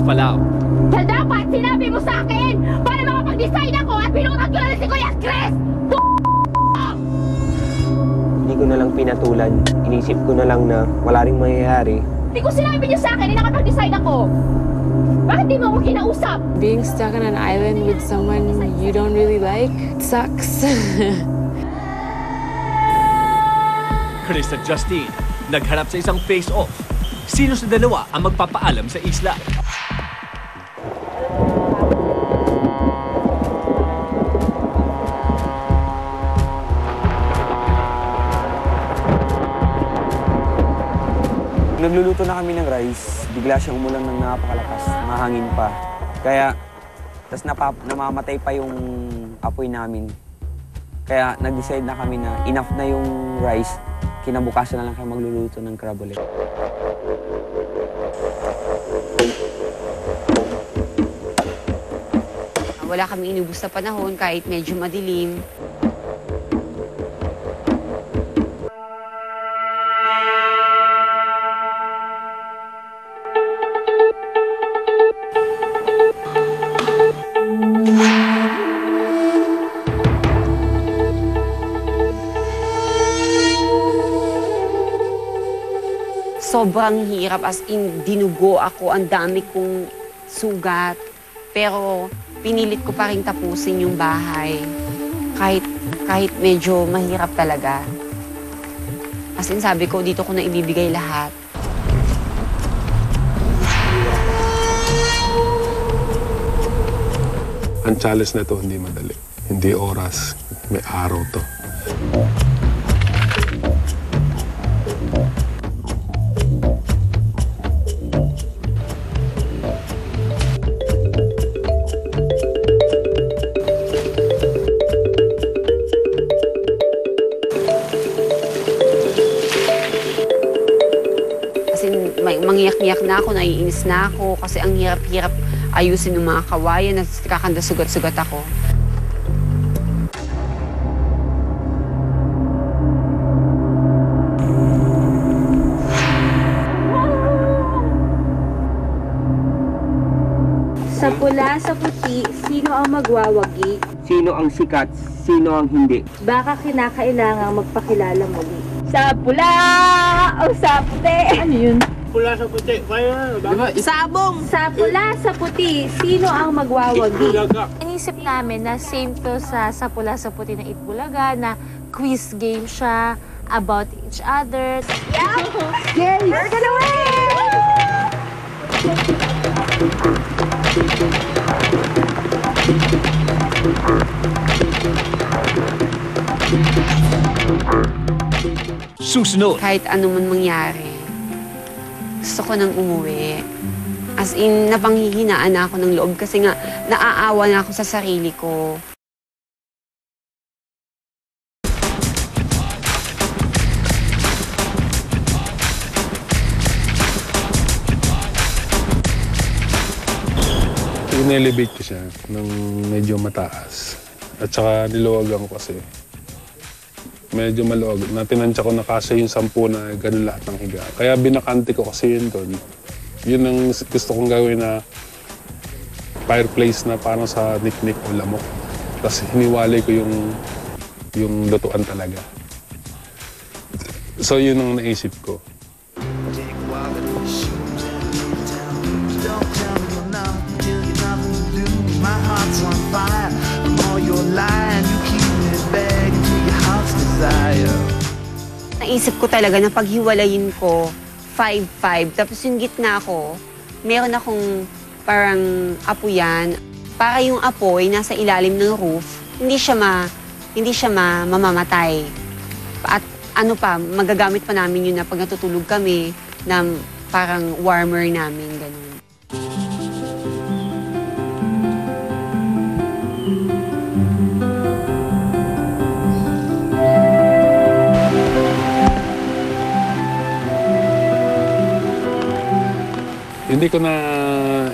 Palao. Dahil dapat sinabi mo sa akin para makapag-decide ako at pinunod ko na rin si Kuya Chris! Hindi ko na lang pinatulan. Inisip ko na lang na wala ring mangyayari. Hindi ko sinabi niyo sa akin na nakapag-decide ako. Bakit di mo ako kinausap? Being stuck on an island with someone you don't really like sucks. Chris at Justine nagharap sa isang face-off. Sino sa dalawa ang magpapaalam sa isla? Nagluluto na kami ng rice, bigla siyang umulan ng napakalakas, mahangin pa. Kaya, tas namamatay pa yung apoy namin. Kaya nag-decide na kami na enough na yung rice, kinabukasan na lang kami magluluto ng crab ulit. Wala kami inubos na panahon kahit medyo madilim. Sobrang hirap, as in dinugo ako, ang dami kong sugat. Pero pinilit ko pa rin tapusin yung bahay. Kahit medyo mahirap talaga. As in sabi ko, dito ko na ibibigay lahat. Ang challenge na to hindi madali. Hindi oras, may araw to. Mangiyak-ngiyak na ako, naiinis na ako kasi ang hirap-hirap ayusin ng mga kawayan at kakanda sugat-sugat ako. Sa pula, sa puti, sino ang magwawagi? Sino ang sikat, sino ang hindi? Baka kinakailangang magpakilala muli. Sa pula o sa puti? Ano yun? Pula sa puti. Sabong! Sa pula, sa puti, sino ang magwawagi? Inisip namin na same to sa Pula sa Puti na Itbulaga, na quiz game siya about each other. Yeah! Yes! We're gonna win! Susunod. Kahit ano man mangyari, gusto ko nang umuwi. As in, napanghihinaan na ako ng loob kasi nga naaawa na ako sa sarili ko. In-elevate ko siya ng medyo mataas. At saka niluwagan ko kasi. Medyo maluwag. Natinansya ko na kasi yung 10 na ganun lahat ng higa. Kaya binakante ko kasi yun doon. Yun ang gusto kong gawin na fireplace na parang sa niknik o lamok. Tapos hiniwalay ko yung lutuan talaga. So yun ang naisip ko. Naisip ko talaga na paghiwalayin ko 5-5, tapos yung gitna ko, meron akong parang apoyan. Para yung apoy nasa ilalim ng roof, hindi siya mamamatay. At ano pa, magagamit pa namin yun na pag natutulog kami, na parang warmer namin, ganun. Hindi ko na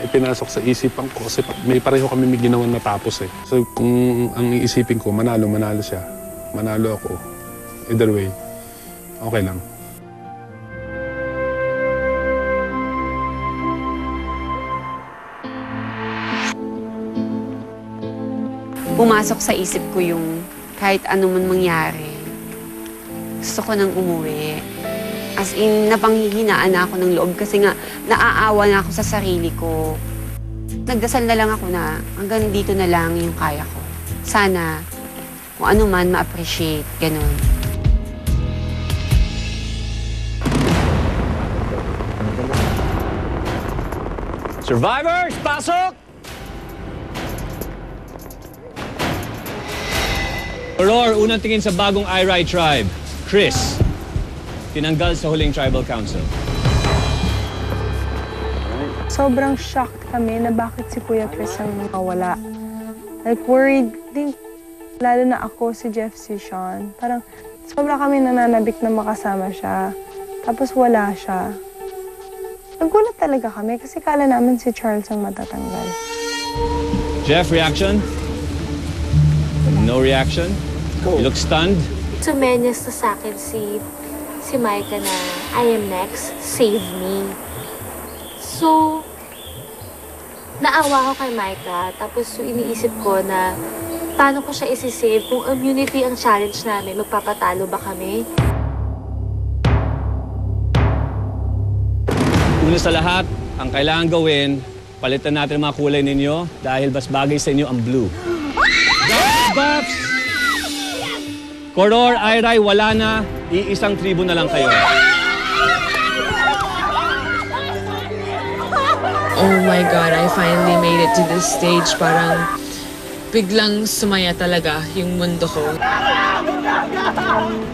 ipinasok sa isipan ko kasi may pareho kami may ginawan natapos eh. So kung ang iisipin ko, manalo siya. Manalo ako. Either way, okay lang. pumasok sa isip ko yung kahit ano man mangyari, gusto ko nang umuwi. As in, napanghihinaan na ako ng loob kasi nga naaawa na ako sa sarili ko. Nagdasal na lang ako na hanggang dito na lang yung kaya ko. Sana kung ano man ma-appreciate, ganun. Survivors, pasok! Aurora, unang tingin sa bagong Irai tribe. Chris, tinanggal sa huling tribal council. Sobrang shocked kami na bakit si Kuya Chris ang nawala. Like, worried din, lalo na ako, si Jeff, si Sean. Parang, sobra kami nananabik na makasama siya. Tapos wala siya. Nagulat talaga kami kasi kala namin si Charles ang matatanggal. Jeff, reaction? No reaction? You look stunned? Sumenyas na sa akin si Micah na I am next, save me. So, naawa ko kay Micah. Tapos iniisip ko na paano ko siya isi-save kung immunity ang challenge namin, magpapatalo ba kami? Una sa lahat, ang kailangan gawin, palitan natin ang mga kulay ninyo dahil mas bagay sa inyo ang blue. Buffs! Koror, Irai, wala na. Iisang tribo na lang kayo. Oh my God, I finally made it to this stage. Parang biglang sumaya talaga yung mundo ko.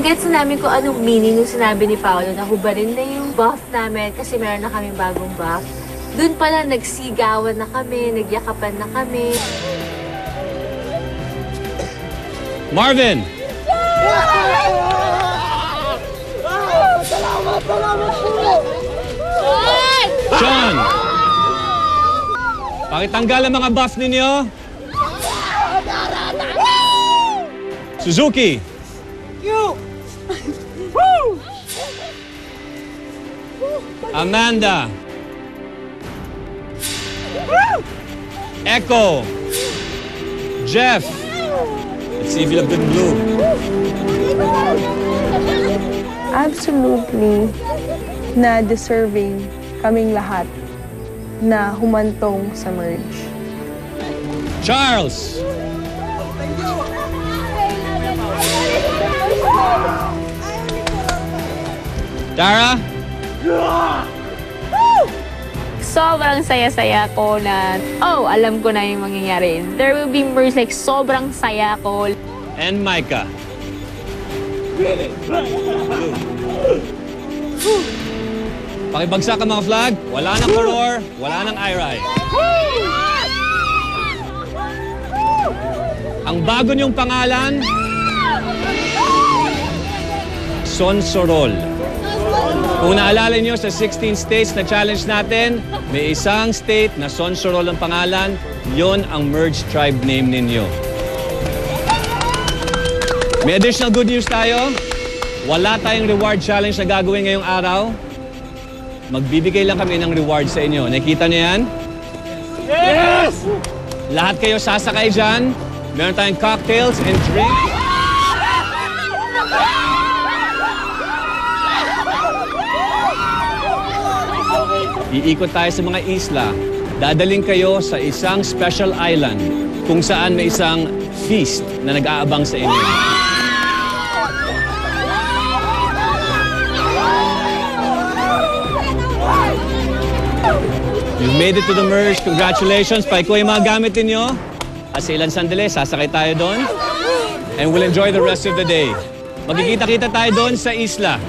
Gets na namin kung anong meaning nung sinabi ni Paolo na hubarin na yung buff namin kasi meron na kaming bagong buff. Doon pala nagsigawan na kami, nagyakapan na kami. Marvin! Sean! Pakitanggal ang mga buff ninyo. Suzuki! Amanda! Echo! Jeff! Let's see if you look good in blue. Absolutely na deserving kaming lahat na humantong sa merge. Charles! Tara? Sobrang saya-saya ko na, alam ko na yung mangyayari. There will be merge, like, sobrang saya ko. And Micah. Pakibagsak ang mga flag. Wala nang Koror, wala nang Irai. Ang bago niyong pangalan, Sonsorol. Kung naalala niyo sa 16 states na challenge natin, may isang state na Sonsorol ang pangalan, yon ang merged tribe name ninyo. May additional good news tayo. Wala tayong reward challenge na gagawin ngayong araw. Magbibigay lang kami ng reward sa inyo. Nakita niyo yan? Yes! Lahat kayo sasakay dyan. Meron tayong cocktails and drinks. Iikot tayo sa mga isla. Dadaling kayo sa isang special island kung saan may isang feast na nag-aabang sa inyo. You made it to the merge. Congratulations. Paiko yung mga gamit ninyo. At sa ilang sandali, sasakay tayo doon. And we'll enjoy the rest of the day. Magkikita-kita tayo doon sa isla.